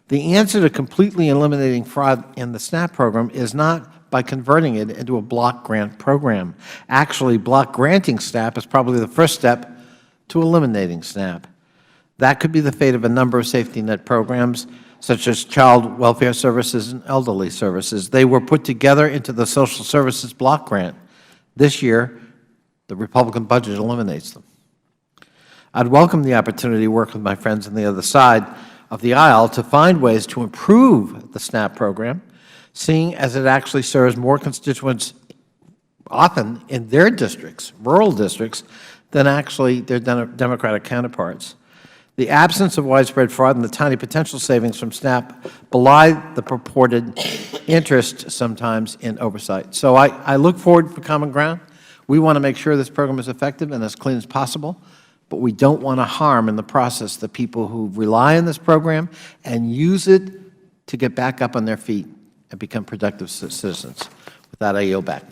The answer to completely eliminating fraud in the SNAP program is not by converting it into a block grant program. Actually, block granting SNAP is probably the first step to eliminating SNAP. That could be the fate of a number of safety net programs, such as child welfare services and elderly services. They were put together into the social services block grant. This year, the Republican budget eliminates them. I'd welcome the opportunity to work with my friends on the other side of the aisle to find ways to improve the SNAP program, seeing as it actually serves more constituents often in their districts, rural districts, than actually their Democratic counterparts. The absence of widespread fraud and the tiny potential savings from SNAP belie the purported interest sometimes in oversight. So I look forward to common ground. We want to make sure this program is effective and as clean as possible, but we don't want to harm in the process the people who rely on this program and use it to get back up on their feet and become productive citizens. With that, I yield back.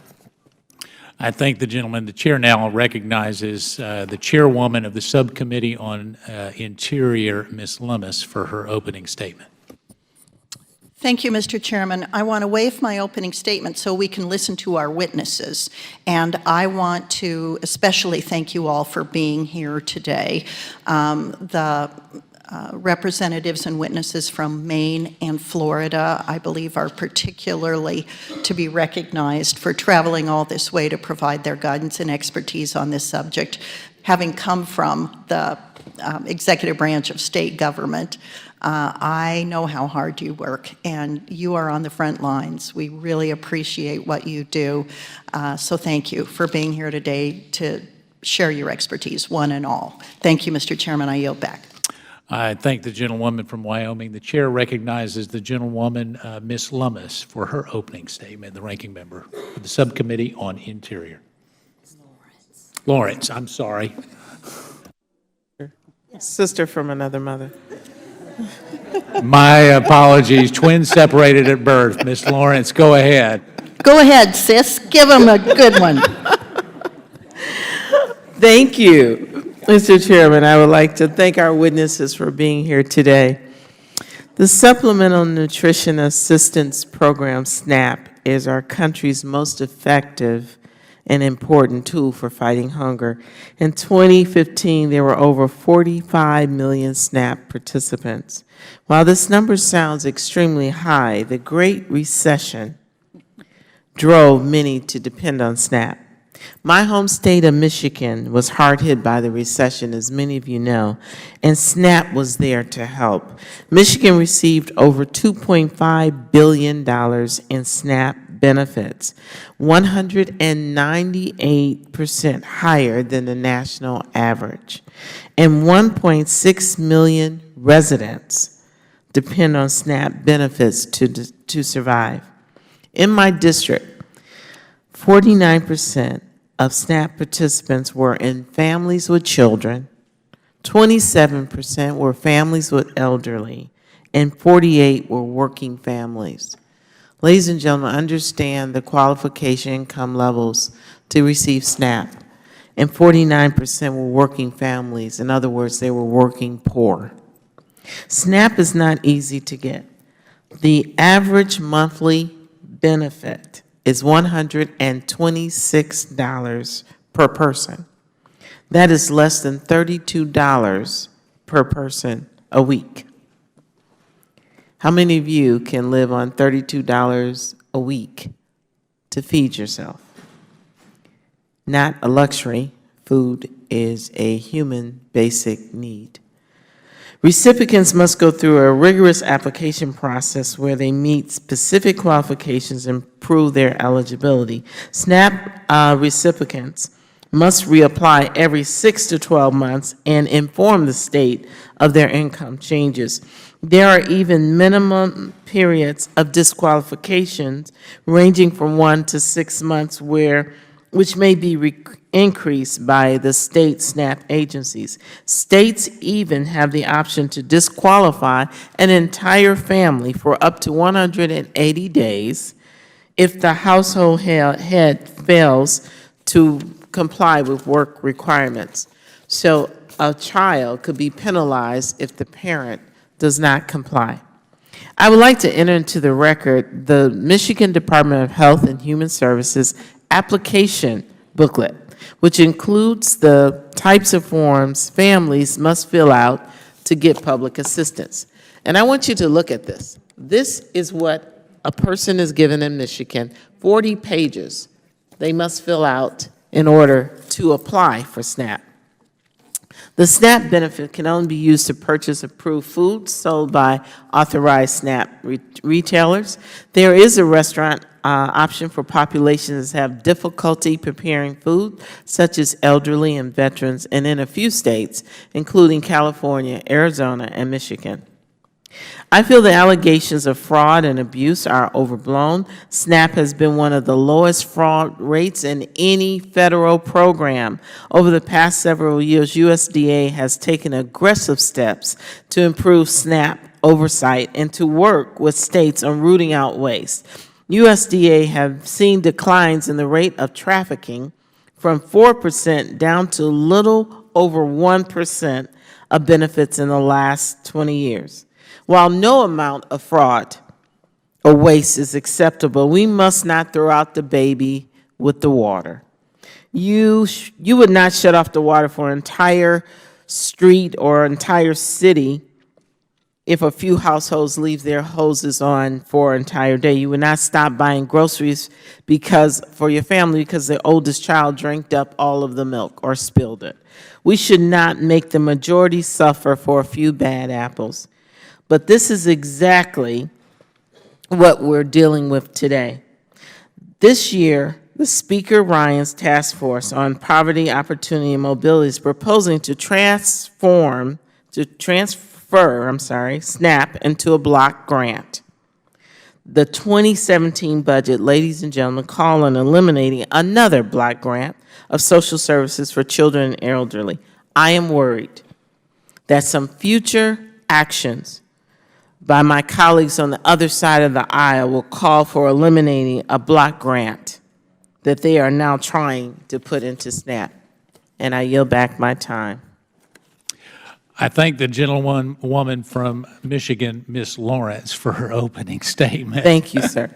I thank the gentleman. The Chair now recognizes the Chairwoman of the Subcommittee on Interior, Ms. Lummis, for her opening statement. Thank you, Mr. Chairman. I want to waive my opening statement so we can listen to our witnesses. And I want to especially thank you all for being here today. The representatives and witnesses from Maine and Florida, I believe, are particularly to be recognized for traveling all this way to provide their guidance and expertise on this subject, having come from the executive branch of state government. I know how hard you work, and you are on the front lines. We really appreciate what you do. So thank you for being here today to share your expertise, one and all. Thank you, Mr. Chairman. I yield back. I thank the gentlewoman from Wyoming. The Chair recognizes the gentlewoman, Ms. Lummis, for her opening statement, the ranking member of the Subcommittee on Interior. Lawrence, I'm sorry. Sister from another mother. My apologies. Twins separated at birth. Ms. Lawrence, go ahead. Go ahead, sis. Give them a good one. Thank you, Mr. Chairman. I would like to thank our witnesses for being here today. The Supplemental Nutrition Assistance Program, SNAP, is our country's most effective and important tool for fighting hunger. In 2015, there were over 45 million SNAP participants. While this number sounds extremely high, the Great Recession drove many to depend on SNAP. My home state of Michigan was hard hit by the recession, as many of you know, and SNAP was there to help. Michigan received over $2.5 billion in SNAP benefits, 198% higher than the national average, and 1.6 million residents depend on SNAP benefits to survive. In my district, 49% of SNAP participants were in families with children, 27% were families with elderly, and 48% were working families. Ladies and gentlemen, understand the qualification income levels to receive SNAP, and 49% were working families. In other words, they were working poor. SNAP is not easy to get. The average monthly benefit is $126 per person. That is less than $32 per person a week. How many of you can live on $32 a week to feed yourself? Not a luxury. Food is a human basic need. Recipients must go through a rigorous application process where they meet specific qualifications and prove their eligibility. SNAP recipients must reapply every 6 to 12 months and inform the state of their income changes. There are even minimum periods of disqualifications ranging from 1 to 6 months which may be increased by the state SNAP agencies. States even have the option to disqualify an entire family for up to 180 days if the household head fails to comply with work requirements. So a child could be penalized if the parent does not comply. I would like to enter into the record the Michigan Department of Health and Human Services application booklet, which includes the types of forms families must fill out to get public assistance. And I want you to look at this. This is what a person is given in Michigan, 40 pages they must fill out in order to apply for SNAP. The SNAP benefit can only be used to purchase approved foods sold by authorized SNAP retailers. There is a restaurant option for populations that have difficulty preparing food, such as elderly and veterans, and in a few states, including California, Arizona, and Michigan. I feel the allegations of fraud and abuse are overblown. SNAP has been one of the lowest fraud rates in any federal program. Over the past several years, USDA has taken aggressive steps to improve SNAP oversight and to work with states on rooting out waste. USDA have seen declines in the rate of trafficking from 4% down to little over 1% of benefits in the last 20 years. While no amount of fraud or waste is acceptable, we must not throw out the baby with the water. You would not shut off the water for an entire street or entire city if a few households leave their hoses on for an entire day. You would not stop buying groceries for your family because the oldest child drank up all of the milk or spilled it. We should not make the majority suffer for a few bad apples. But this is exactly what we're dealing with today. This year, the Speaker Ryan's task force on poverty, opportunity, and mobility is proposing to transfer SNAP into a block grant. The 2017 budget, ladies and gentlemen, call on eliminating another block grant of social services for children and elderly. I am worried that some future actions by my colleagues on the other side of the aisle will call for eliminating a block grant that they are now trying to put into SNAP. And I yield back my time. I thank the gentlewoman from Michigan, Ms. Lawrence, for her opening statement. Thank you, sir.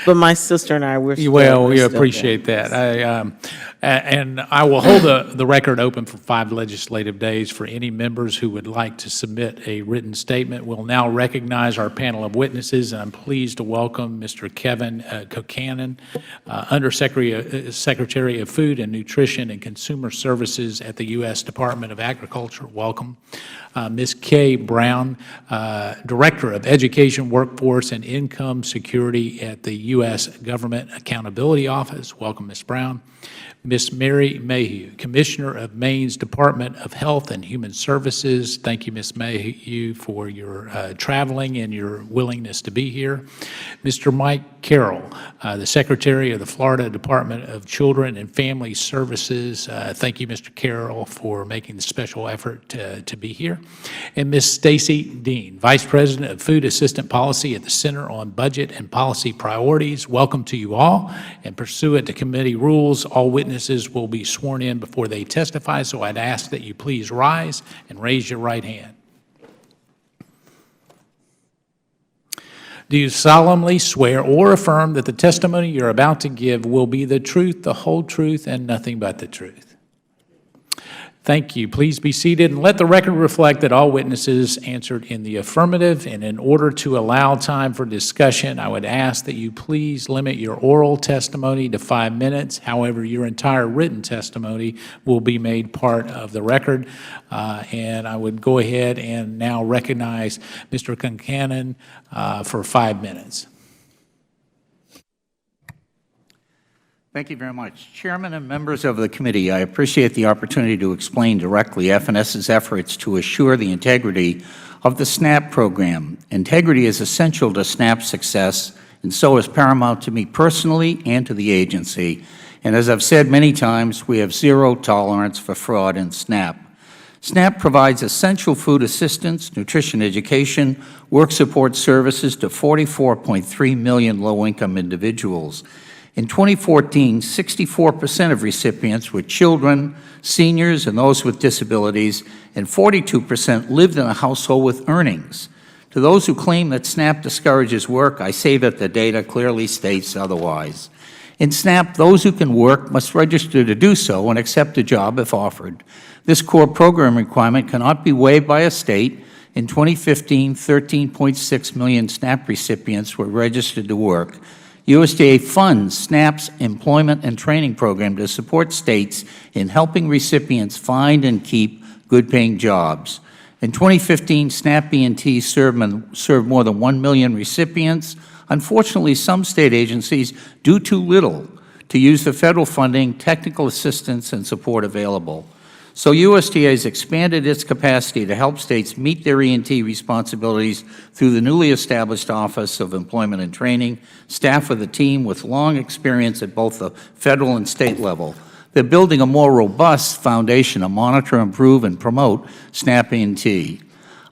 But my sister and I, we're still Well, we we're still appreciate there. that. And I will hold the record open for 5 legislative days for any members who would like to submit a written statement. We'll now recognize our panel of witnesses, and I'm pleased to welcome Mr. Kevin Kokanen, Secretary of Food and Nutrition and Consumer Services at the U.S. Department of Agriculture. Welcome. Ms. Kay Brown, Director of Education, Workforce, and Income Security at the U.S. Government Accountability Office. Welcome, Ms. Brown. Ms. Mary Mayhew, Commissioner of Maine's Department of Health and Human Services. Thank you, Ms. Mayhew, for your traveling and your willingness to be here. Mr. Mike Carroll, the Secretary of the Florida Department of Children and Family Services. Thank you, Mr. Carroll, for making the special effort to be here. And Ms. Stacy Dean, Vice President of Food Assistant Policy at the Center on Budget and Policy Priorities. Welcome to you all. And pursuant to committee rules, all witnesses will be sworn in before they testify, so I'd ask that you please rise and raise your right hand. Do you solemnly swear or affirm that the testimony you're about to give will be the truth, the whole truth, and nothing but the truth? Thank you. Please be seated and let the record reflect that all witnesses answered in the affirmative. And in order to allow time for discussion, I would ask that you please limit your oral testimony to 5 minutes. However, your entire written testimony will be made part of the record. And I would go ahead and now recognize Mr. Kokanen for 5 minutes. Thank you very much. Chairman and members of the committee, I appreciate the opportunity to explain directly FNS's efforts to assure the integrity of the SNAP program. Integrity is essential to SNAP's success, and so is paramount to me personally and to the agency. And as I've said many times, we have zero tolerance for fraud in SNAP. SNAP provides essential food assistance, nutrition education, work support services to 44.3 million low-income individuals. In 2014, 64% of recipients were children, seniors, and those with disabilities, and 42% lived in a household with earnings. To those who claim that SNAP discourages work, I say that the data clearly states otherwise. In SNAP, those who can work must register to do so and accept a job if offered. This core program requirement cannot be waived by a state. In 2015, 13.6 million SNAP recipients were registered to work. USDA funds SNAP's employment and training program to support states in helping recipients find and keep good-paying jobs. In 2015, SNAP B&T served more than 1 million recipients. Unfortunately, some state agencies do too little to use the federal funding, technical assistance, and support available. So USDA has expanded its capacity to help states meet their E&T responsibilities through the newly established Office of Employment and Training, staffed with a team with long experience at both the federal and state level. They're building a more robust foundation to monitor, improve, and promote SNAP E&T.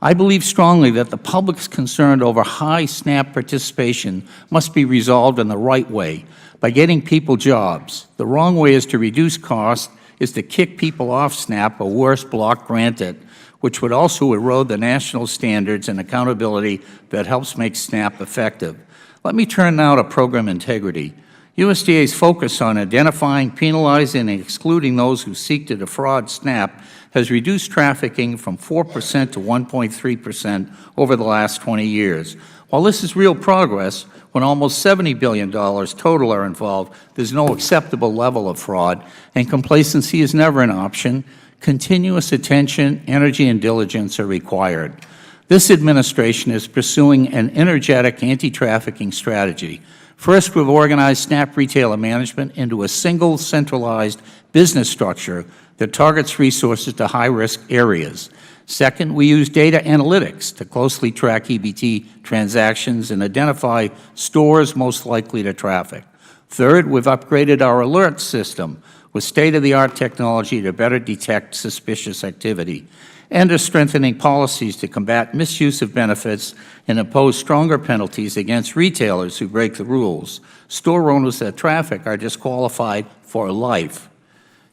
I believe strongly that the public's concern over high SNAP participation must be resolved in the right way, by getting people jobs. The wrong way is to reduce costs, is to kick people off SNAP or worse, block grant it, which would also erode the national standards and accountability that helps make SNAP effective. Let me turn now to program integrity. USDA's focus on identifying, penalizing, and excluding those who seek to defraud SNAP has reduced trafficking from 4% to 1.3% over the last 20 years. While this is real progress, when almost $70 billion total are involved, there's no acceptable level of fraud, and complacency is never an option. Continuous attention, energy, and diligence are required. This administration is pursuing an energetic anti-trafficking strategy. First, we've organized SNAP retailer management into a single centralized business structure that targets resources to high-risk areas. Second, we use data analytics to closely track EBT transactions and identify stores most likely to traffic. Third, we've upgraded our alert system with state-of-the-art technology to better detect suspicious activity, and are strengthening policies to combat misuse of benefits and impose stronger penalties against retailers who break the rules. Store owners that traffic are disqualified for life.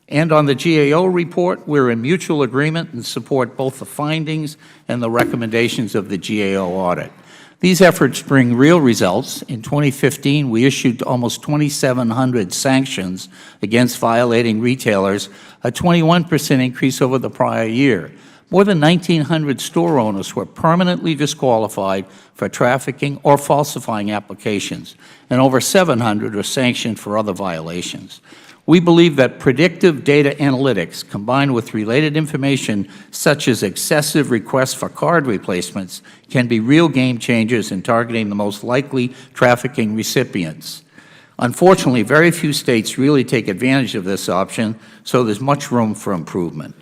And on the GAO report, we're in mutual agreement and support both the findings and the recommendations of the GAO audit. These efforts bring real results. In 2015, we issued almost 2,700 sanctions against violating retailers, a 21% increase over the prior year. More than 1,900 store owners were permanently disqualified for trafficking or falsifying applications, and over 700 were sanctioned for other violations. We believe that predictive data analytics, combined with related information such as excessive requests for card replacements, can be real game changers in targeting the most likely trafficking recipients. Unfortunately, very few states really take advantage of this option, so there's much room for improvement.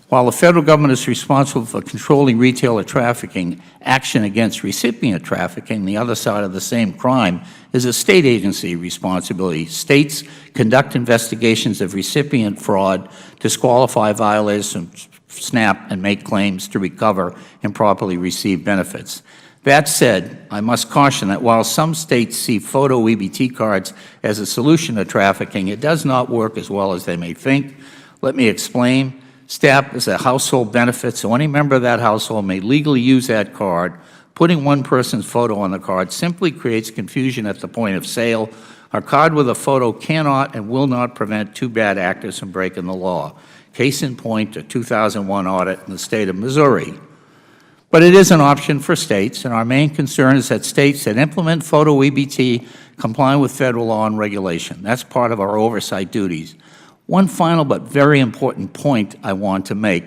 While the federal government is responsible for controlling retailer trafficking, action against recipient trafficking, the other side of the same crime, is a state agency responsibility. States conduct investigations of recipient fraud, disqualify violators from SNAP, and make claims to recover improperly received benefits. That said, I must caution that while some states see photo EBT cards as a solution to trafficking, it does not work as well as they may think. Let me explain. SNAP is a household benefit, so any member of that household may legally use that card. Putting one person's photo on the card simply creates confusion at the point of sale. A card with a photo cannot and will not prevent two bad actors from breaking the law. Case in point, a 2001 audit in the state of Missouri. But it is an option for states, and our main concern is that states that implement photo EBT comply with federal law and regulation. That's part of our oversight duties. One final but very important point I want to make.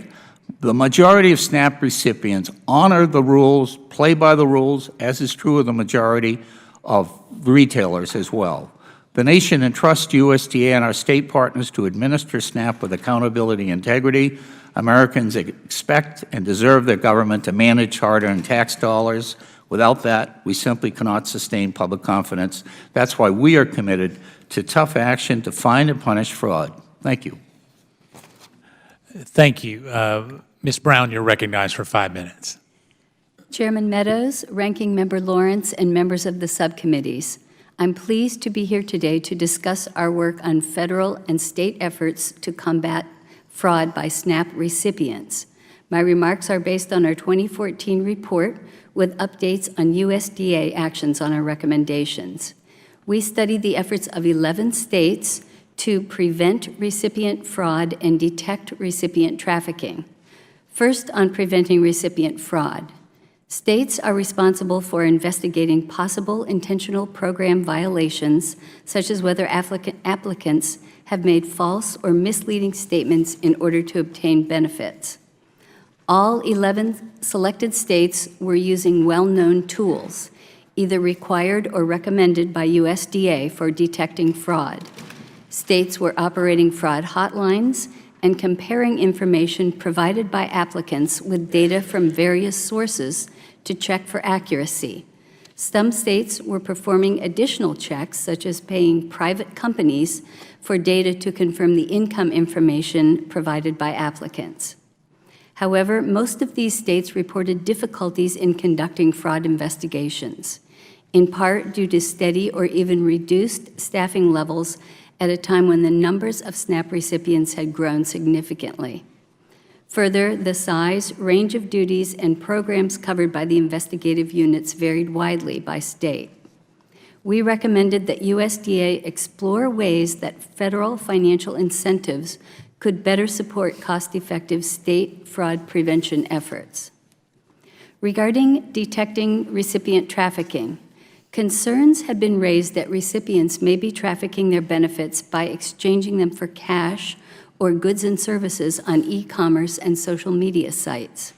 The majority of SNAP recipients honor the rules, play by the rules, as is true of the majority of retailers as well. The nation entrusts USDA and our state partners to administer SNAP with accountability and integrity. Americans expect and deserve their government to manage hard-earned tax dollars. Without that, we simply cannot sustain public confidence. That's why we are committed to tough action to find and punish fraud. Thank you. Thank you. Ms. Brown, you're recognized for 5 minutes. Chairman Meadows, Ranking Member Lawrence, and members of the subcommittees, I'm pleased to be here today to discuss our work on federal and state efforts to combat fraud by SNAP recipients. My remarks are based on our 2014 report with updates on USDA actions on our recommendations. We studied the efforts of 11 states to prevent recipient fraud and detect recipient trafficking. First, on preventing recipient fraud. States are responsible for investigating possible intentional program violations, such as whether applicants have made false or misleading statements in order to obtain benefits. All 11 selected states were using well-known tools, either required or recommended by USDA for detecting fraud. States were operating fraud hotlines and comparing information provided by applicants with data from various sources to check for accuracy. Some states were performing additional checks, such as paying private companies for data to confirm the income information provided by applicants. However, most of these states reported difficulties in conducting fraud investigations, in part due to steady or even reduced staffing levels at a time when the numbers of SNAP recipients had grown significantly. Further, the size, range of duties, and programs covered by the investigative units varied widely by state. We recommended that USDA explore ways that federal financial incentives could better support cost-effective state fraud prevention efforts. Regarding detecting recipient trafficking, concerns had been raised that recipients may be trafficking their benefits by exchanging them for cash or goods and services on e-commerce and social media sites.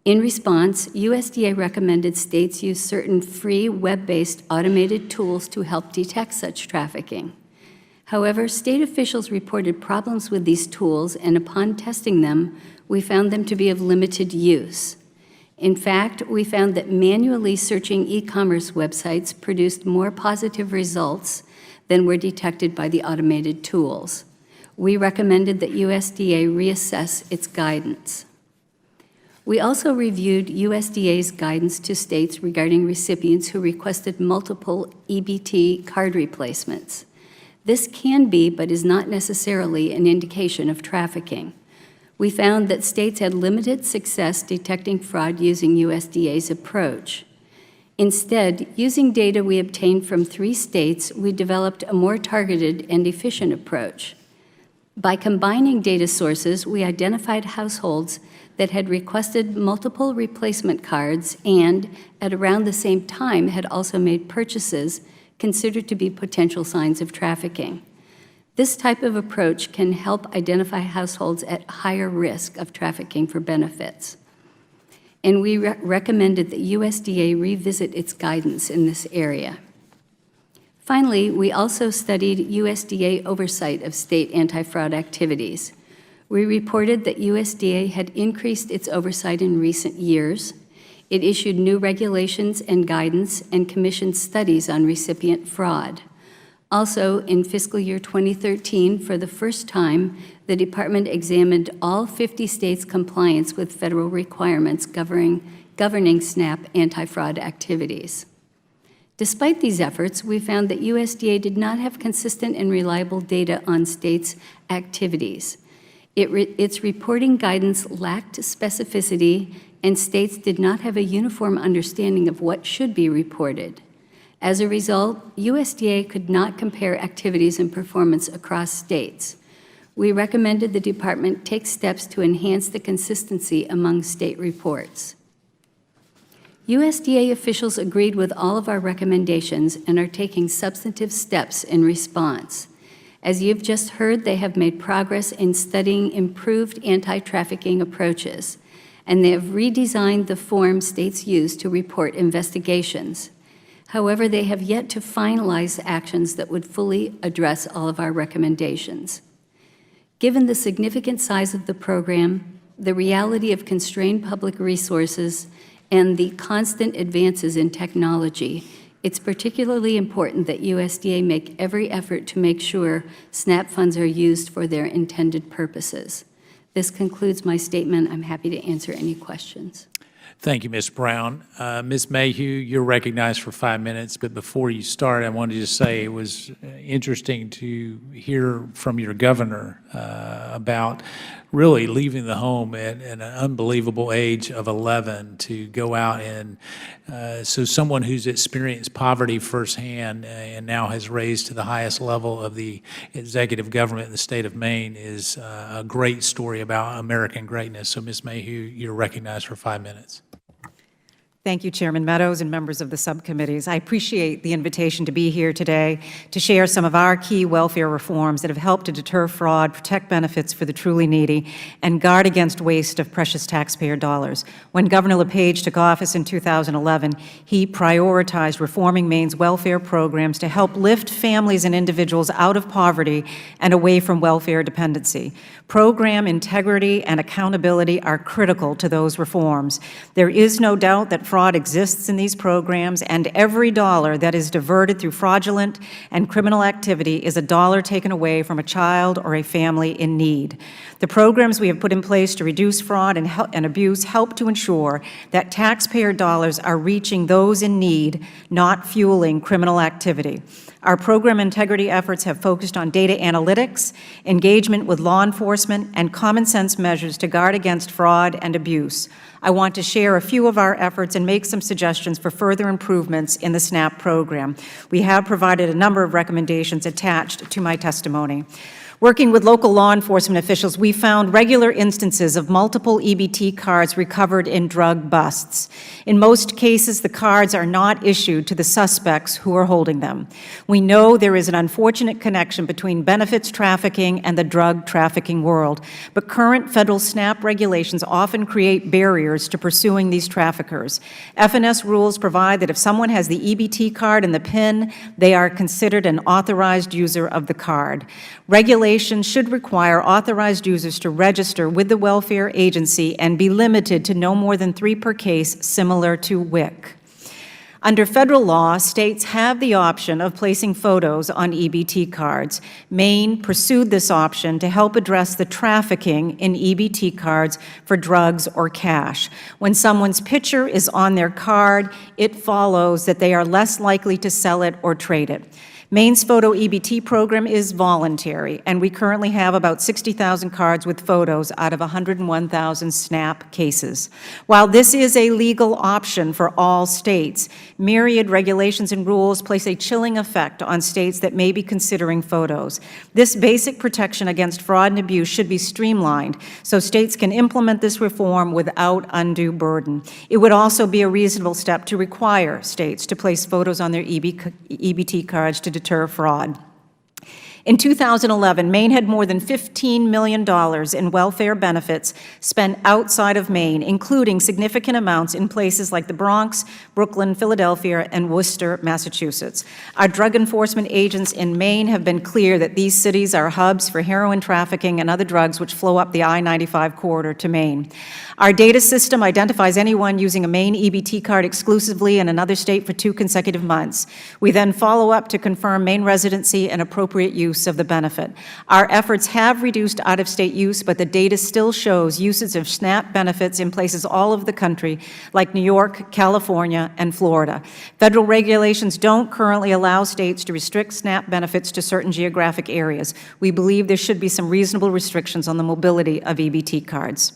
In response, USDA recommended states use certain free web-based automated tools to help detect such trafficking. However, state officials reported problems with these tools, and upon testing them, we found them to be of limited use. In fact, we found that manually searching e-commerce websites produced more positive results than were detected by the automated tools. We recommended that USDA reassess its guidance. We also reviewed USDA's guidance to states regarding recipients who requested multiple EBT card replacements. This can be, but is not necessarily, an indication of trafficking. We found that states had limited success detecting fraud using USDA's approach. Instead, using data we obtained from 3 states, we developed a more targeted and efficient approach. By combining data sources, we identified households that had requested multiple replacement cards and, at around the same time, had also made purchases considered to be potential signs of trafficking. This type of approach can help identify households at higher risk of trafficking for benefits. And we recommended that USDA revisit its guidance in this area. Finally, we also studied USDA oversight of state anti-fraud activities. We reported that USDA had increased its oversight in recent years. It issued new regulations and guidance and commissioned studies on recipient fraud. Also, in fiscal year 2013, for the first time, the Department examined all 50 states' compliance with federal requirements governing SNAP anti-fraud activities. Despite these efforts, we found that USDA did not have consistent and reliable data on states' activities. Its reporting guidance lacked specificity, and states did not have a uniform understanding of what should be reported. As a result, USDA could not compare activities and performance across states. We recommended the Department take steps to enhance the consistency among state reports. USDA officials agreed with all of our recommendations and are taking substantive steps in response. As you've just heard, they have made progress in studying improved anti-trafficking approaches, and they have redesigned the form states use to report investigations. However, they have yet to finalize actions that would fully address all of our recommendations. Given the significant size of the program, the reality of constrained public resources, and the constant advances in technology, it's particularly important that USDA make every effort to make sure SNAP funds are used for their intended purposes. This concludes my statement. I'm happy to answer any questions. Thank you, Ms. Brown. Ms. Mayhew, you're recognized for 5 minutes, but before you start, I wanted to say it was interesting to hear from your governor about really leaving the home at an unbelievable age of 11 to go out and, so someone who's experienced poverty firsthand and now has raised to the highest level of the executive government in the state of Maine is a great story about American greatness. So Ms. Mayhew, you're recognized for 5 minutes. Thank you, Chairman Meadows and members of the subcommittees. I appreciate the invitation to be here today to share some of our key welfare reforms that have helped to deter fraud, protect benefits for the truly needy, and guard against waste of precious taxpayer dollars. When Governor LePage took office in 2011, he prioritized reforming Maine's welfare programs to help lift families and individuals out of poverty and away from welfare dependency. Program integrity and accountability are critical to those reforms. There is no doubt that fraud exists in these programs, and every dollar that is diverted through fraudulent and criminal activity is a dollar taken away from a child or a family in need. The programs we have put in place to reduce fraud and abuse help to ensure that taxpayer dollars are reaching those in need, not fueling criminal activity. Our program integrity efforts have focused on data analytics, engagement with law enforcement, and common sense measures to guard against fraud and abuse. I want to share a few of our efforts and make some suggestions for further improvements in the SNAP program. We have provided a number of recommendations attached to my testimony. Working with local law enforcement officials, we found regular instances of multiple EBT cards recovered in drug busts. In most cases, the cards are not issued to the suspects who are holding them. We know there is an unfortunate connection between benefits trafficking and the drug trafficking world, but current federal SNAP regulations often create barriers to pursuing these traffickers. FNS rules provide that if someone has the EBT card and the PIN, they are considered an authorized user of the card. Regulations should require authorized users to register with the welfare agency and be limited to no more than 3 per case, similar to WIC. Under federal law, states have the option of placing photos on EBT cards. Maine pursued this option to help address the trafficking in EBT cards for drugs or cash. When someone's picture is on their card, it follows that they are less likely to sell it or trade it. Maine's photo EBT program is voluntary, and we currently have about 60,000 cards with photos out of 101,000 SNAP cases. While this is a legal option for all states, myriad regulations and rules place a chilling effect on states that may be considering photos. This basic protection against fraud and abuse should be streamlined so states can implement this reform without undue burden. It would also be a reasonable step to require states to place photos on their EBT cards to deter fraud. In 2011, Maine had more than $15 million in welfare benefits spent outside of Maine, including significant amounts in places like the Bronx, Brooklyn, Philadelphia, and Worcester, Massachusetts. Our drug enforcement agents in Maine have been clear that these cities are hubs for heroin trafficking and other drugs which flow up the I-95 corridor to Maine. Our data system identifies anyone using a Maine EBT card exclusively in another state for 2 consecutive months. We then follow up to confirm Maine residency and appropriate use of the benefit. Our efforts have reduced out-of-state use, but the data still shows usage of SNAP benefits in places all over the country, like New York, California, and Florida. Federal regulations don't currently allow states to restrict SNAP benefits to certain geographic areas. We believe there should be some reasonable restrictions on the mobility of EBT cards.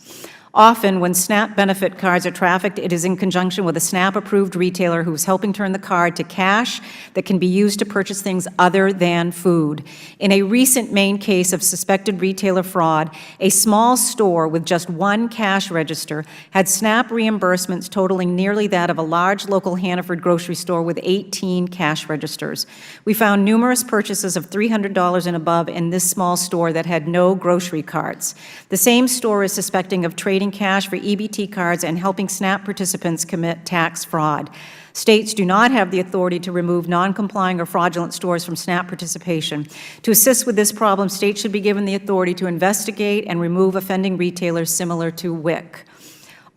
Often, when SNAP benefit cards are trafficked, it is in conjunction with a SNAP-approved retailer who is helping turn the card to cash that can be used to purchase things other than food. In a recent Maine case of suspected retailer fraud, a small store with just 1 cash register had SNAP reimbursements totaling nearly that of a large local Hannaford grocery store with 18 cash registers. We found numerous purchases of $300 and above in this small store that had no grocery carts. The same store is suspecting of trading cash for EBT cards and helping SNAP participants commit tax fraud. States do not have the authority to remove non-complying or fraudulent stores from SNAP participation. To assist with this problem, states should be given the authority to investigate and remove offending retailers similar to WIC.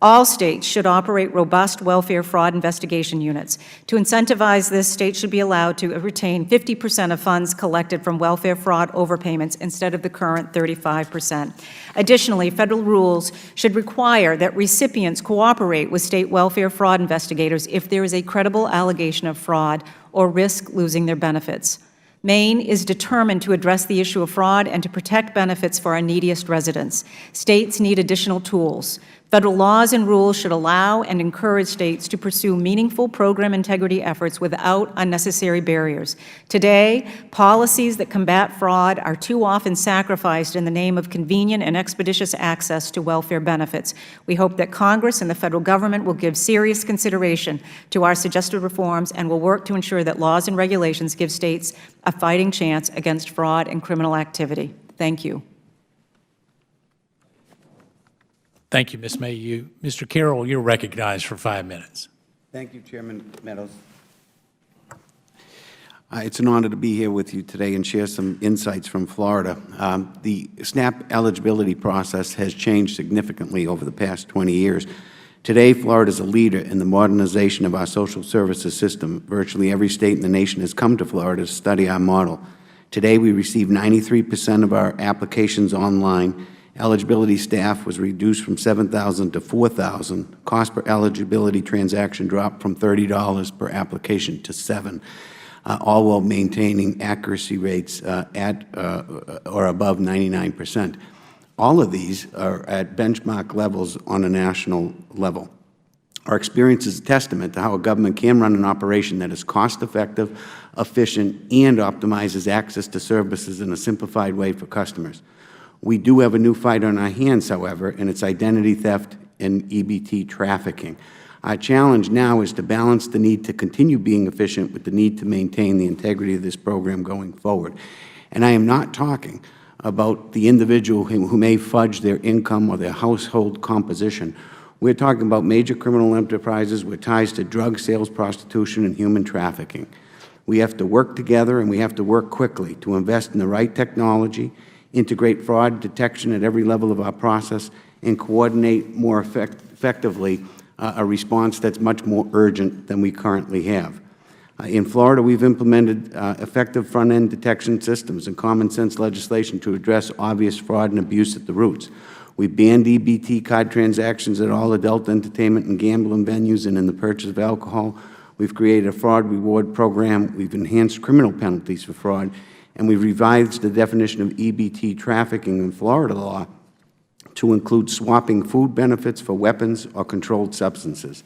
All states should operate robust welfare fraud investigation units. To incentivize this, states should be allowed to retain 50% of funds collected from welfare fraud overpayments instead of the current 35%. Additionally, federal rules should require that recipients cooperate with state welfare fraud investigators if there is a credible allegation of fraud or risk losing their benefits. Maine is determined to address the issue of fraud and to protect benefits for our neediest residents. States need additional tools. Federal laws and rules should allow and encourage states to pursue meaningful program integrity efforts without unnecessary barriers. Today, policies that combat fraud are too often sacrificed in the name of convenient and expeditious access to welfare benefits. We hope that Congress and the federal government will give serious consideration to our suggested reforms and will work to ensure that laws and regulations give states a fighting chance against fraud and criminal activity. Thank you. Thank you, Ms. Mayhew. Mr. Carroll, you're recognized for 5 minutes. Thank you, Chairman Meadows. It's an honor to be here with you today and share some insights from Florida. The SNAP eligibility process has changed significantly over the past 20 years. Today, Florida is a leader in the modernization of our social services system. Virtually every state in the nation has come to Florida to study our model. Today, we receive 93% of our applications online. Eligibility staff was reduced from 7,000 to 4,000. Cost per eligibility transaction dropped from $30 per application to $7, all while maintaining accuracy rates at or above 99%. All of these are at benchmark levels on a national level. Our experience is a testament to how a government can run an operation that is cost-effective, efficient, and optimizes access to services in a simplified way for customers. We do have a new fight on our hands, however, and it's identity theft and EBT trafficking. Our challenge now is to balance the need to continue being efficient with the need to maintain the integrity of this program going forward. And I am not talking about the individual who may fudge their income or their household composition. We're talking about major criminal enterprises with ties to drug sales, prostitution, and human trafficking. We have to work together, and we have to work quickly to invest in the right technology, integrate fraud detection at every level of our process, and coordinate more effectively a response that's much more urgent than we currently have. In Florida, we've implemented effective front-end detection systems and common-sense legislation to address obvious fraud and abuse at the roots. We banned EBT card transactions at all adult entertainment and gambling venues and in the purchase of alcohol. We've created a fraud reward program. We've enhanced criminal penalties for fraud, and we've revised the definition of EBT trafficking in Florida law to include swapping food benefits for weapons or controlled substances.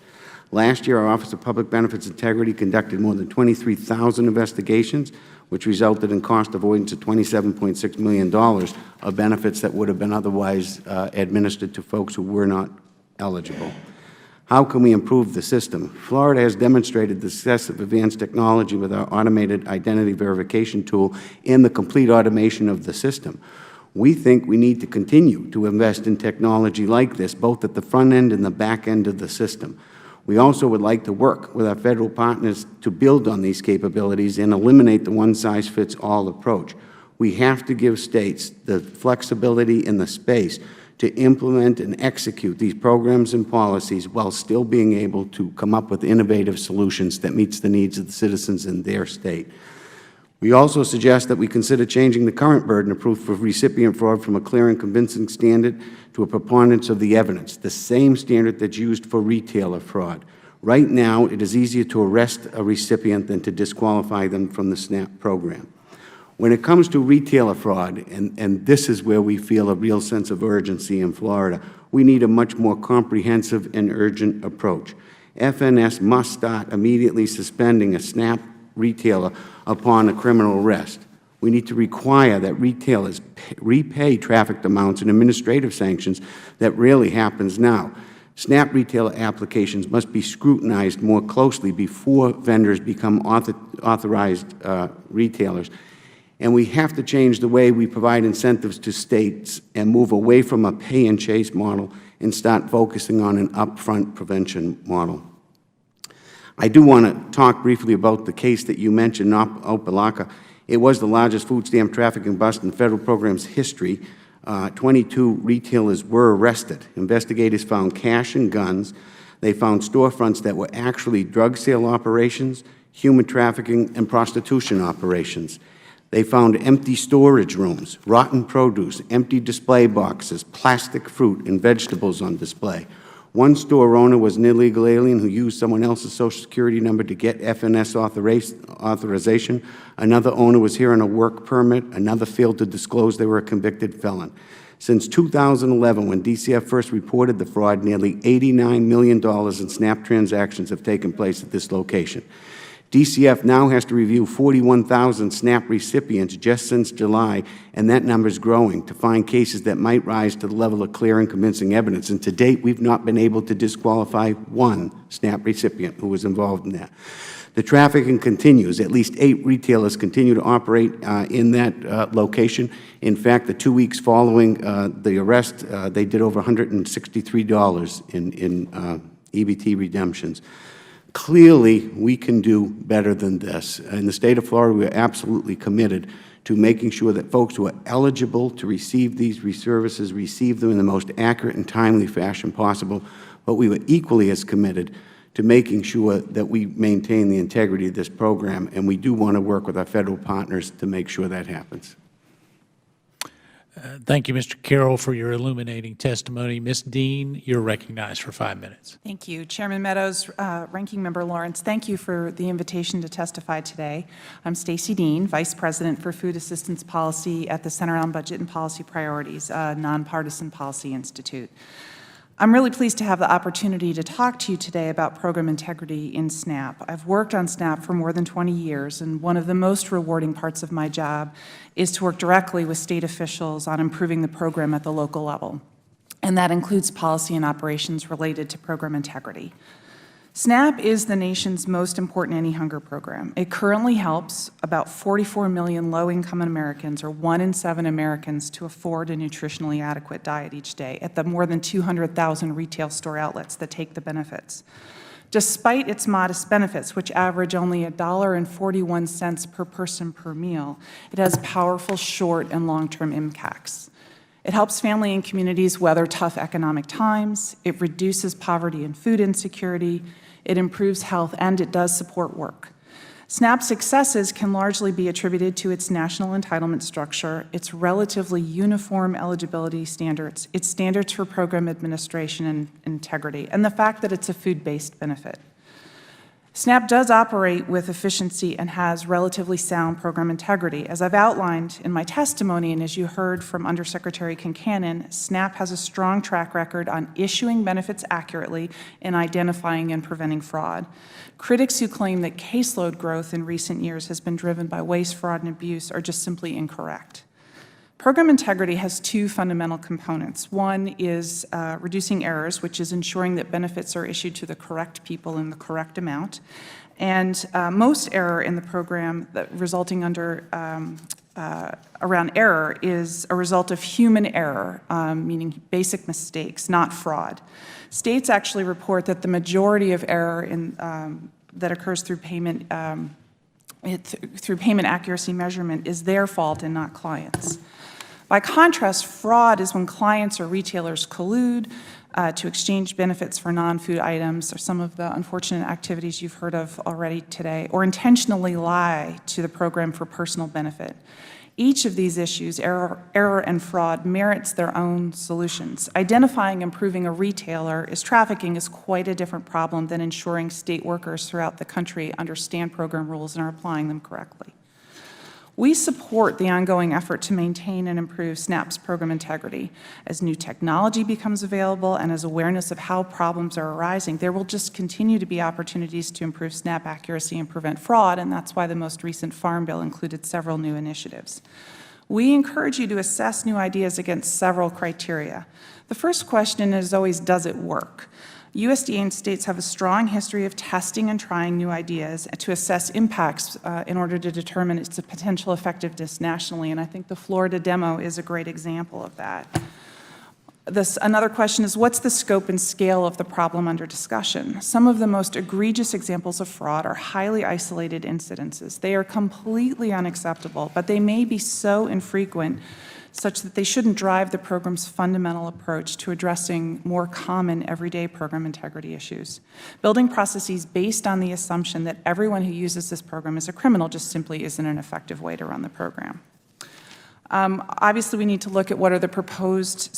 Last year, our Office of Public Benefits Integrity conducted more than 23,000 investigations, which resulted in cost avoidance of $27.6 million of benefits that would have been otherwise administered to folks who were not eligible. How can we improve the system? Florida has demonstrated the success of advanced technology with our automated identity verification tool and the complete automation of the system. We think we need to continue to invest in technology like this, both at the front end and the back end of the system. We also would like to work with our federal partners to build on these capabilities and eliminate the one-size-fits-all approach. We have to give states the flexibility and the space to implement and execute these programs and policies while still being able to come up with innovative solutions that meets the needs of the citizens in their state. We also suggest that we consider changing the current burden of proof for recipient fraud from a clear and convincing standard to a preponderance of the evidence, the same standard that's used for retailer fraud. Right now, it is easier to arrest a recipient than to disqualify them from the SNAP program. When it comes to retailer fraud, and this is where we feel a real sense of urgency in Florida, we need a much more comprehensive and urgent approach. FNS must start immediately suspending a SNAP retailer upon a criminal arrest. We need to require that retailers repay trafficked amounts and administrative sanctions that rarely happens now. SNAP retailer applications must be scrutinized more closely before vendors become authorized retailers. And we have to change the way we provide incentives to states and move away from a pay-and-chase model and start focusing on an upfront prevention model. I do want to talk briefly about the case that you mentioned, Opelika. It was the largest food stamp trafficking bust in the federal program's history. 22 retailers were arrested. Investigators found cash and guns. They found storefronts that were actually drug sale operations, human trafficking, and prostitution operations. They found empty storage rooms, rotten produce, empty display boxes, plastic fruit, and vegetables on display. One store owner was an illegal alien who used someone else's Social Security number to get FNS authorization. Another owner was here on a work permit. Another failed to disclose they were a convicted felon. Since 2011, when DCF first reported the fraud, nearly $89 million in SNAP transactions have taken place at this location. DCF now has to review 41,000 SNAP recipients just since July, and that number is growing, to find cases that might rise to the level of clear and convincing evidence. And to date, we've not been able to disqualify one SNAP recipient who was involved in that. The trafficking continues. At least 8 retailers continue to operate in that location. In fact, the 2 weeks following the arrest, they did over $163 in EBT redemptions. Clearly, we can do better than this. In the state of Florida, we are absolutely committed to making sure that folks who are eligible to receive these services receive them in the most accurate and timely fashion possible. But we were equally as committed to making sure that we maintain the integrity of this program, and we do want to work with our federal partners to make sure that happens. Thank you, Mr. Carroll, for your illuminating testimony. Ms. Dean, you're recognized for 5 minutes. Thank you. Chairman Meadows, Ranking Member Lawrence, thank you for the invitation to testify today. I'm Stacy Dean, Vice President for Food Assistance Policy at the Center on Budget and Policy Priorities, a nonpartisan policy institute. I'm really pleased to have the opportunity to talk to you today about program integrity in SNAP. I've worked on SNAP for more than 20 years, and one of the most rewarding parts of my job is to work directly with state officials on improving the program at the local level, and that includes policy and operations related to program integrity. SNAP is the nation's most important anti-hunger program. It currently helps about 44 million low-income Americans, or 1 in 7 Americans, to afford a nutritionally adequate diet each day at the more than 200,000 retail store outlets that take the benefits. Despite its modest benefits, which average only $1.41 per person per meal, it has powerful short and long-term impacts. It helps family and communities weather tough economic times, it reduces poverty and food insecurity, it improves health, and it does support work. SNAP's successes can largely be attributed to its national entitlement structure, its relatively uniform eligibility standards, its standards for program administration and integrity, and the fact that it's a food-based benefit. SNAP does operate with efficiency and has relatively sound program integrity. As I've outlined in my testimony, and as you heard from Undersecretary Concanon, SNAP has a strong track record on issuing benefits accurately and identifying and preventing fraud. Critics who claim that caseload growth in recent years has been driven by waste, fraud, and abuse are just simply incorrect. Program integrity has 2 fundamental components. One is reducing errors, which is ensuring that benefits are issued to the correct people in the correct amount. And most error in the program that resulting under around error is a result of human error, meaning basic mistakes, not fraud. States actually report that the majority of error in, that occurs through payment accuracy measurement is their fault and not clients'. By contrast, fraud is when clients or retailers collude to exchange benefits for non-food items, or some of the unfortunate activities you've heard of already today, or intentionally lie to the program for personal benefit. Each of these issues, error and fraud, merits their own solutions. Identifying and proving a retailer is trafficking is quite a different problem than ensuring state workers throughout the country understand program rules and are applying them correctly. We support the ongoing effort to maintain and improve SNAP's program integrity. As new technology becomes available and as awareness of how problems are arising, there will just continue to be opportunities to improve SNAP accuracy and prevent fraud, and that's why the most recent Farm Bill included several new initiatives. We encourage you to assess new ideas against several criteria. The first question is always, does it work? USDA and states have a strong history of testing and trying new ideas to assess impacts in order to determine its potential effectiveness nationally, and I think the Florida demo is a great example of that. Another question is, what's the scope and scale of the problem under discussion? Some of the most egregious examples of fraud are highly isolated incidences. They are completely unacceptable, but they may be so infrequent such that they shouldn't drive the program's fundamental approach to addressing more common everyday program integrity issues. Building processes based on the assumption that everyone who uses this program is a criminal just simply isn't an effective way to run the program. Obviously, we need to look at what are the proposed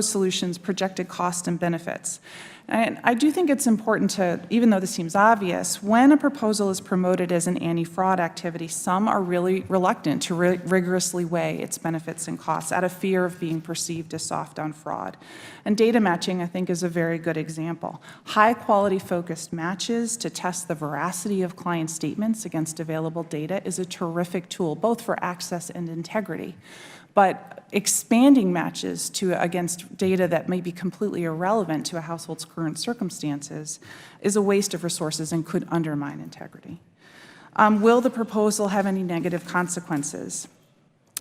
solutions, projected costs and benefits. And I do think it's important to, even though this seems obvious, when a proposal is promoted as an anti-fraud activity, some are really reluctant to rigorously weigh its benefits and costs out of fear of being perceived as soft on fraud. And data matching, I think, is a very good example. High-quality focused matches to test the veracity of client statements against available data is a terrific tool, both for access and integrity. But expanding matches against data that may be completely irrelevant to a household's current circumstances is a waste of resources and could undermine integrity. Will the proposal have any negative consequences?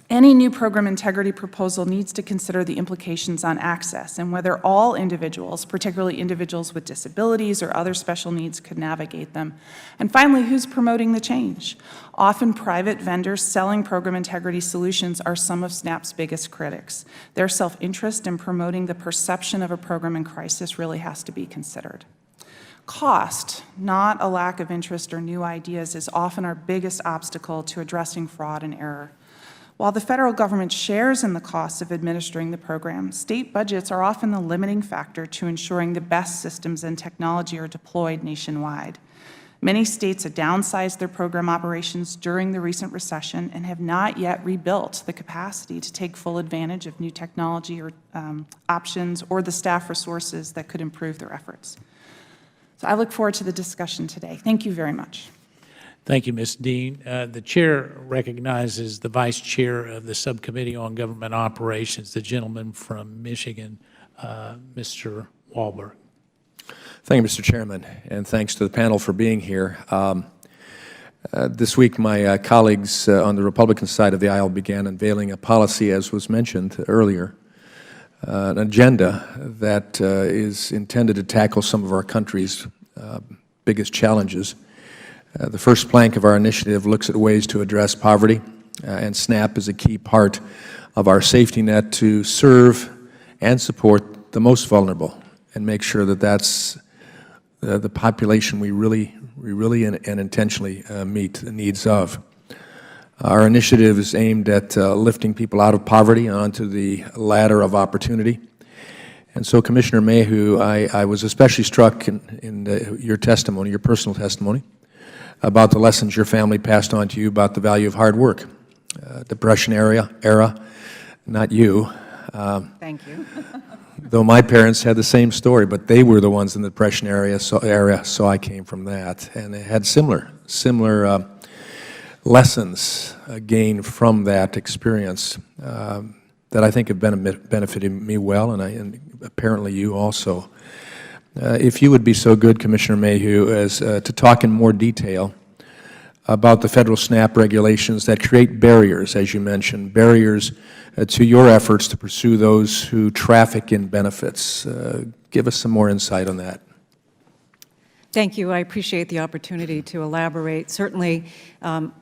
Any new program integrity proposal needs to consider the implications on access and whether all individuals, particularly individuals with disabilities or other special needs, could navigate them. And finally, who's promoting the change? Often private vendors selling program integrity solutions are some of SNAP's biggest critics. Their self-interest in promoting the perception of a program in crisis really has to be considered. Cost, not a lack of interest or new ideas, is often our biggest obstacle to addressing fraud and error. While the federal government shares in the costs of administering the program, state budgets are often the limiting factor to ensuring the best systems and technology are deployed nationwide. Many states have downsized their program operations during the recent recession and have not yet rebuilt the capacity to take full advantage of new technology or options or the staff resources that could improve their efforts. So I look forward to the discussion today. Thank you very much. Thank you, Ms. Dean. The Chair recognizes the Vice Chair of the Subcommittee on Government Operations, the gentleman from Michigan, Mr. Walberg. Thank you, Mr. Chairman, and thanks to the panel for being here. This week, my colleagues on the Republican side of the aisle began unveiling a policy, as was mentioned earlier, an agenda that is intended to tackle some of our country's biggest challenges. The first plank of our initiative looks at ways to address poverty, and SNAP is a key part of our safety net to serve and support the most vulnerable and make sure that that's the population we really and intentionally meet the needs of. Our initiative is aimed at lifting people out of poverty onto the ladder of opportunity. And so, Commissioner Mayhew, I was especially struck in your testimony, your personal testimony, about the lessons your family passed on to you about the value of hard work. Depression era, not you. Thank you. Though my parents had the same story, but they were the ones in the Depression era, so I came from that. And they had similar lessons gained from that experience that I think have benefited me well, and apparently you also. If you would be so good, Commissioner Mayhew, as to talk in more detail about the federal SNAP regulations that create barriers, as you mentioned, barriers to your efforts to pursue those who traffic in benefits. Give us some more insight on that. Thank you. I appreciate the opportunity to elaborate. Certainly,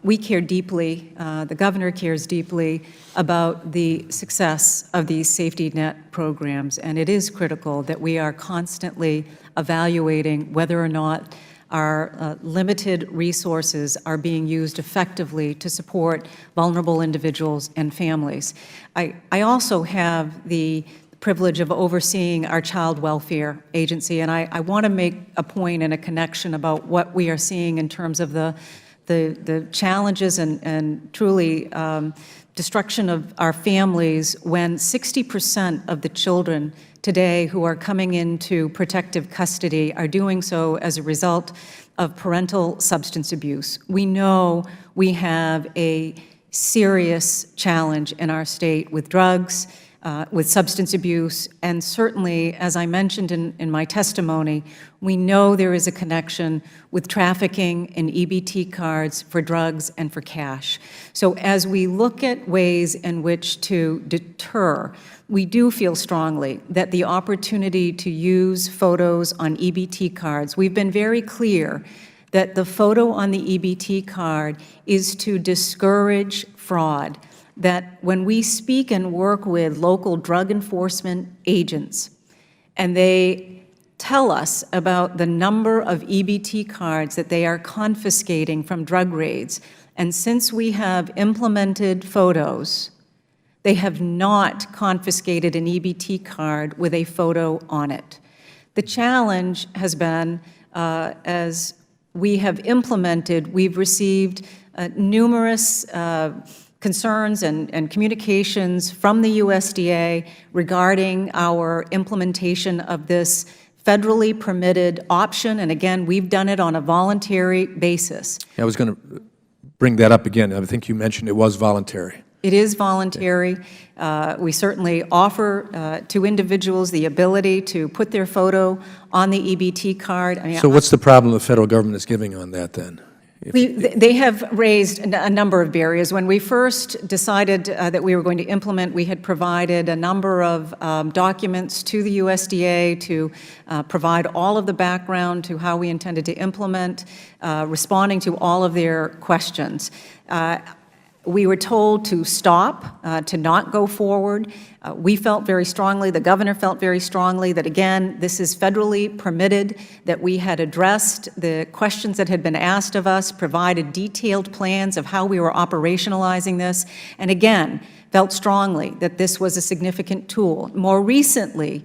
we care deeply, the Governor cares deeply about the success of these safety net programs, and it is critical that we are constantly evaluating whether or not our limited resources are being used effectively to support vulnerable individuals and families. I also have the privilege of overseeing our child welfare agency, and I want to make a point and a connection about what we are seeing in terms of the challenges and truly destruction of our families when 60% of the children today who are coming into protective custody are doing so as a result of parental substance abuse. We know we have a serious challenge in our state with drugs, with substance abuse, and certainly, as I mentioned in my testimony, we know there is a connection with trafficking in EBT cards for drugs and for cash. So as we look at ways in which to deter, we do feel strongly that the opportunity to use photos on EBT cards, we've been very clear that the photo on the EBT card is to discourage fraud, that when we speak and work with local drug enforcement agents and they tell us about the number of EBT cards that they are confiscating from drug raids. And since we have implemented photos, they have not confiscated an EBT card with a photo on it. The challenge has been, as we have implemented, we've received numerous concerns and communications from the USDA regarding our implementation of this federally permitted option. And again, we've done it on a voluntary basis. I was going to bring that up again. I think you mentioned it was voluntary. It is voluntary. We certainly offer to individuals the ability to put their photo on the EBT card. I mean, So what's the problem the federal government is giving on that then? They have raised a number of barriers. When we first decided that we were going to implement, we had provided a number of documents to the USDA to provide all of the background to how we intended to implement, responding to all of their questions. We were told to stop, to not go forward. We felt very strongly, the governor felt very strongly that, again, this is federally permitted, that we had addressed the questions that had been asked of us, provided detailed plans of how we were operationalizing this, and again, felt strongly that this was a significant tool. More recently,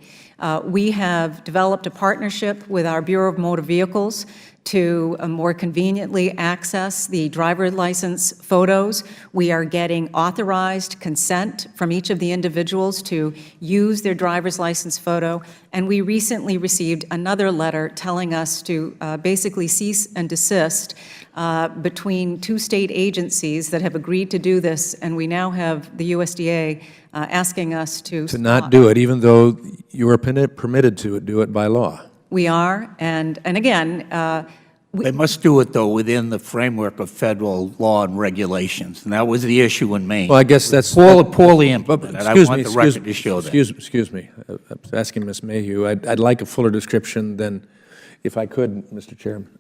we have developed a partnership with our Bureau of Motor Vehicles to more conveniently access the driver license photos. We are getting authorized consent from each of the individuals to use their driver's license photo, and we recently received another letter telling us to basically cease and desist between two state agencies that have agreed to do this, and we now have the USDA asking us to stop. Not do it, even though you are permitted to do it by law. We are, and again, They must do it, though, within the framework of federal law and regulations, and that was the issue in Maine. Well, I guess that's Poorly implemented. I want the record to show that. Excuse me. I was asking Ms. Mayhew. I'd like a fuller description than, if I could, Mr. Chairman,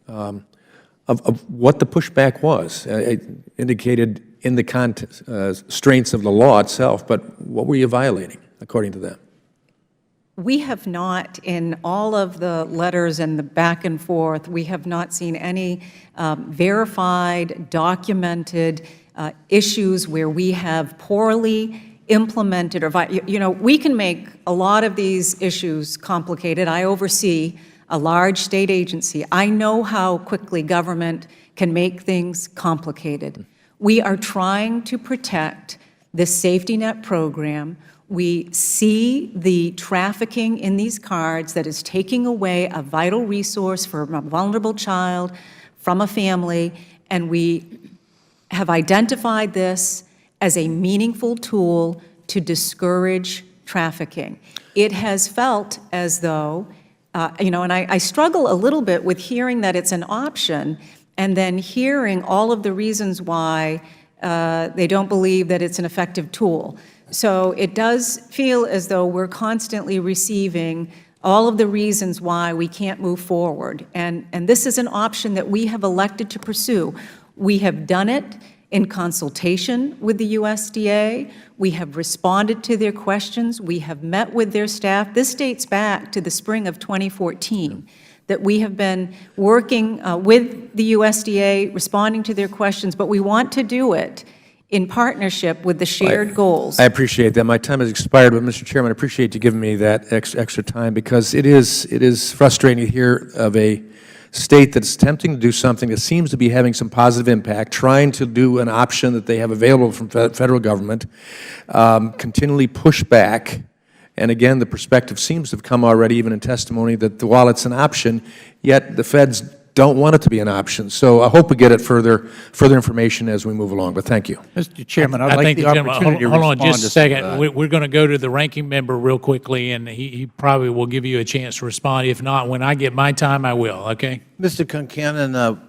of what the pushback was. It indicated in the constraints of the law itself, but what were you violating, according to them? we have not, in all of the letters and the back and forth, we have not seen any verified, documented issues where we have poorly implemented or, we can make a lot of these issues complicated. I oversee a large state agency. I know how quickly government can make things complicated. We are trying to protect the safety net program. We see the trafficking in these cards that is taking away a vital resource for a vulnerable child from a family, and we have identified this as a meaningful tool to discourage trafficking. It has felt as though, and I struggle a little bit with hearing that it's an option and then hearing all of the reasons why they don't believe that it's an effective tool. So it does feel as though we're constantly receiving all of the reasons why we can't move forward. And this is an option that we have elected to pursue. We have done it in consultation with the USDA. We have responded to their questions. We have met with their staff. This dates back to the spring of 2014, that we have been working with the USDA, responding to their questions, but we want to do it in partnership with the shared goals. I appreciate that. My time has expired, but Mr. Chairman, I appreciate you giving me that extra time, because it is frustrating to hear of a state that's attempting to do something that seems to be having some positive impact, trying to do an option that they have available from federal government, continually push back. And again, the perspective seems to have come already, even in testimony, that while it's an option, yet the feds don't want it to be an option. So I hope we get it further information as we move along, but thank you. Mr. Chairman, I'd like the opportunity to respond to hold on just a second. some of that. We're going to go to the ranking member real quickly, and he probably will give you a chance to respond. If not, when I get my time, I will, okay? Mr. Concanon,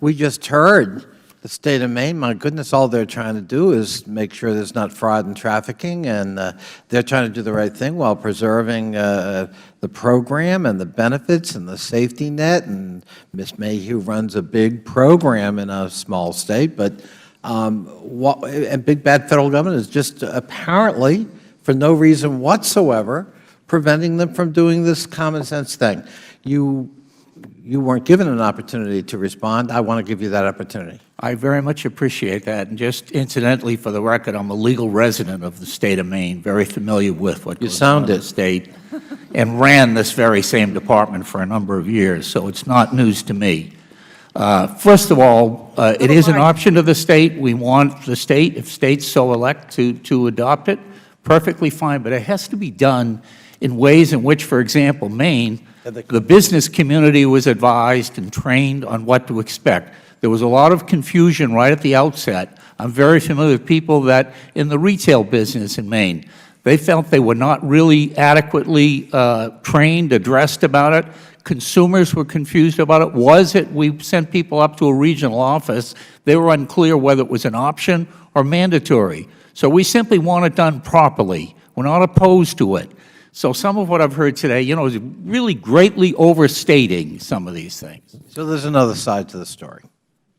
we just heard the state of Maine. My goodness, all they're trying to do is make sure there's not fraud and trafficking, and they're trying to do the right thing while preserving the program and the benefits and the safety net. And Ms. Mayhew runs a big program in a small state, but and big bad federal government is just apparently, for no reason whatsoever, preventing them from doing this common sense thing. You weren't given an opportunity to respond. I want to give you that opportunity. I very much appreciate that. And just incidentally, for the record, I'm a legal resident of the state of Maine, very familiar with what goes on in the state, and ran this very same department for a number of years, so it's not news to me. First of all, it is an option to the state. We want the state, if states so elect, to adopt it, perfectly fine, but it has to be done in ways in which, for example, Maine, the business community was advised and trained on what to expect. There was a lot of confusion right at the outset. I'm very familiar with people that in the retail business in Maine, they felt they were not really adequately trained, addressed about it. Consumers were confused about it. Was it? We sent people up to a regional office. They were unclear whether it was an option or mandatory. So we simply want it done properly. We're not opposed to it. So some of what I've heard today, is really greatly overstating some of these things. So there's another side to the story.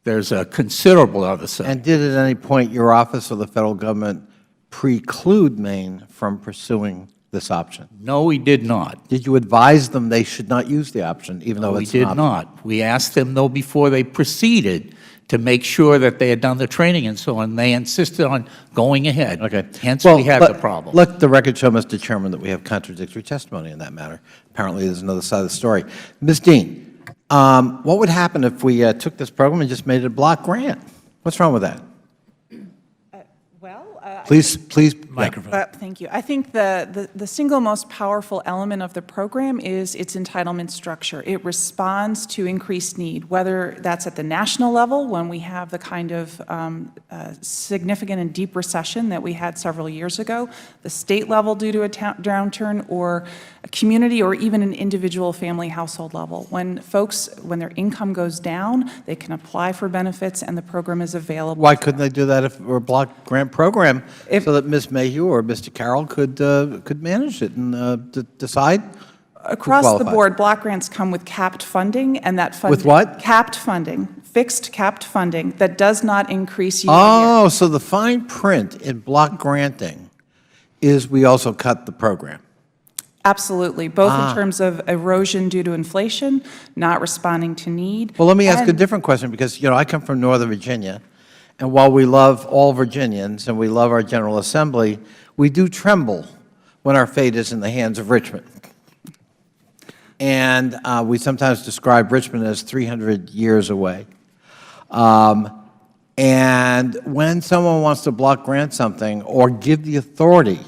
There's a considerable other side. And did at any point your office or the federal government preclude Maine from pursuing this option? No, we did not. Did you advise them they should not use the option, even though it's an option? We did not. We asked them, though, before they proceeded to make sure that they had done the training and so on. They insisted on going ahead. Okay. Hence, we have the problem. Let the record show, Mr. Chairman, that we have contradictory testimony in that matter. Apparently, there's another side of the story. Ms. Dean, what would happen if we took this program and just made it a block grant? What's wrong with that? Please, Microphone. Thank you. I think the single most powerful element of the program is its entitlement structure. It responds to increased need, whether that's at the national level when we have the kind of significant and deep recession that we had several years ago, the state level due to a downturn, or a community or even an individual family household level. When their income goes down, they can apply for benefits and the program is available. Why couldn't they do that if it were a block grant program so that Ms. Mayhew or Mr. Carroll could manage it and decide? Across the board, block grants come with capped funding, and that funding— With what? Capped funding, fixed capped funding that does not increase year Oh, so the fine print in block granting is we also cut the program. Absolutely, both in terms of erosion due to inflation, not responding to need. Well, let me ask a different question, because, I come from Northern Virginia, and while we love all Virginians and we love our General Assembly, we do tremble when our fate is in the hands of Richmond. And we sometimes describe Richmond as 300 years away. And when someone wants to block grant something or give the authority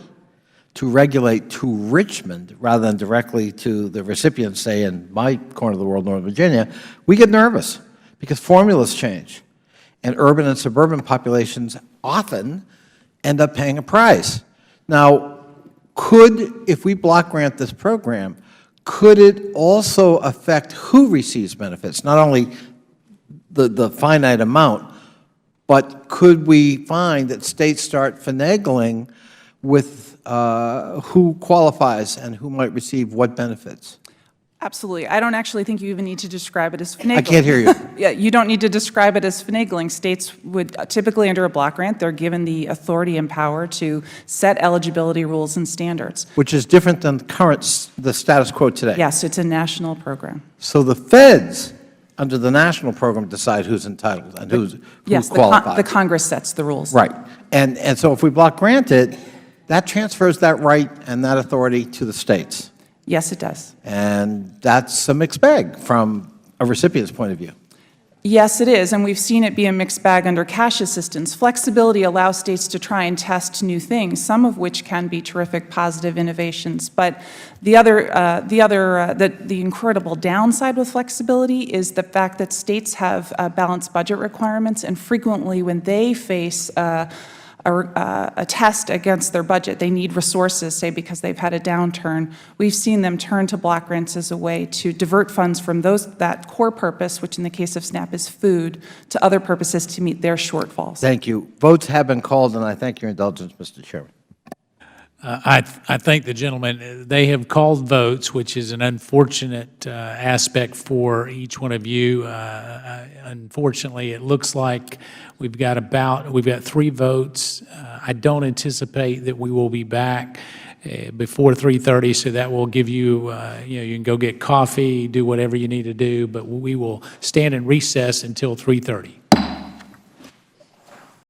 to regulate to Richmond rather than directly to the recipients, say in my corner of the world, Northern Virginia, we get nervous because formulas change. And urban and suburban populations often end up paying a price. Now, if we block grant this program, could it also affect who receives benefits? Not only the finite amount, but could we find that states start finagling with who qualifies and who might receive what benefits? Absolutely. I don't actually think you even need to describe it as finagling. I can't hear you. Yeah, you don't need to describe it as finagling. States would typically, under a block grant, they're given the authority and power to set eligibility rules and standards. Which is different than the status quo today. Yes, it's a national program. So the feds, under the national program, decide who's entitled and who's qualified. The Congress sets the rules. Right. And so if we block grant it, that transfers that right and that authority to the states. Yes, it does. And that's a mixed bag from a recipient's point of view. Yes, it is, and we've seen it be a mixed bag under cash assistance. Flexibility allows states to try and test new things, some of which can be terrific positive innovations. But the incredible downside with flexibility is the fact that states have balanced budget requirements, and frequently when they face a test against their budget, they need resources, say because they've had a downturn. We've seen them turn to block grants as a way to divert funds from that core purpose, which in the case of SNAP is food, to other purposes to meet their shortfalls. Thank you. Votes have been called, and I thank your indulgence, Mr. Chairman. I thank the gentleman. They have called votes, which is an unfortunate aspect for each one of you. Unfortunately, it looks like we've got 3 votes. I don't anticipate that we will be back before 3:30, so that will give you, you can go get coffee, do whatever you need to do, but we will stand in recess until 3:30.